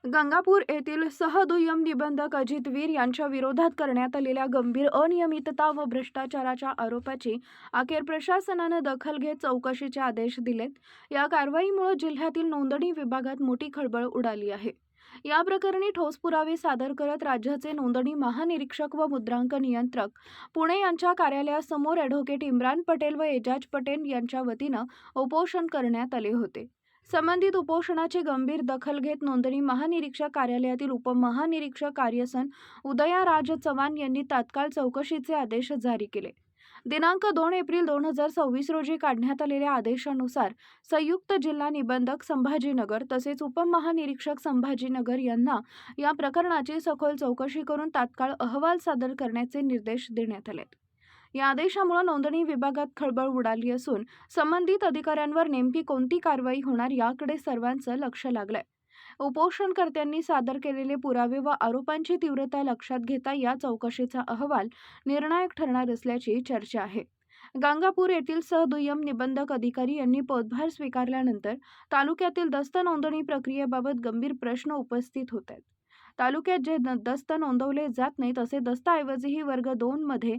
गंगापूर येथील सहदुय्यम निबंधक अजित वीर यांच्या विरोधात करण्यात आलेल्या गंभीर अनियमितता व भ्रष्टाचाराच्या आरोपाची अखेर प्रशासनानं दखल घेत चौकशीचे आदेश दिलेत. या कारवाईमुळे जिल्ह्यातील नोंदणी विभागात मोठी खळबळ उडाली आहे. या प्रकरणी ठोस पुरावे सादर करत राज्याचे नोंदणी महानिरीक्षक व मुद्रांक नियंत्रक पुणे यांच्या कार्यालयासमोर ॲडव्होकेट इम्रान पटेल व एजाज पटेल यांच्या वतीनं उपोषण करण्यात आले होते. संबंधित उपोषणाची गंभीर दखल घेत नोंदणी महानिरीक्षक कार्यालयातील उपमहानिरीक्षक कार्यसन उदयाराज चव्हाण यांनी तात्काळ चौकशीचे आदेश जारी केले. दिनांक 2 एप्रिल 2026 रोजी काढण्यात आलेल्या आदेशानुसार संयुक्त जिल्हा निबंधक संभाजीनगर तसेच उपमहानिरीक्षक संभाजीनगर यांना या प्रकरणाची सखोल चौकशी करून तात्काळ अहवाल सादर करण्याचे निर्देश देण्यात आलेत. या आदेशामुळे नोंदणी विभागात खळबळ उडाली असून संबंधित अधिकाऱ्यांवर नेमकी कोणती कारवाई होणार याकडे सर्वांचं लक्ष लागलंय. उपोषणकर्त्यांनी सादर केलेले पुरावे व आरोपांची तीव्रता लक्षात घेता या चौकशीचा अहवाल निर्णायक ठरणार असल्याची चर्चा आहे. गंगापूर येथील सहदुय्यम निबंधक अधिकारी यांनी पदभार स्वीकारल्यानंतर तालुक्यातील दस्त नोंदणी प्रक्रियेबाबत गंभीर प्रश्न उपस्थित होत आहेत. तालुक्यात जे दस्त नोंदवले जात नाहीत असे दस्तऐवजही वर्ग 2 मध्ये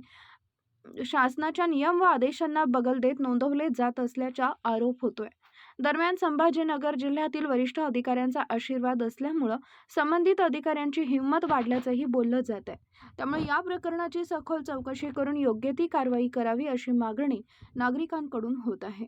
शासनाच्या नियम व आदेशांना बगल देत नोंदवले जात असल्याचा आरोप होतोय. दरम्यान संभाजीनगर जिल्ह्यातील वरिष्ठ अधिकाऱ्यांचा आशीर्वाद असल्यामुळं संबंधित अधिकाऱ्यांची हिंमत वाढल्याचंही बोललं जात आहे. त्यामुळे या प्रकरणाची सखोल चौकशी करून योग्य ती कारवाई करावी अशी मागणी नागरिकांकडून होत आहे.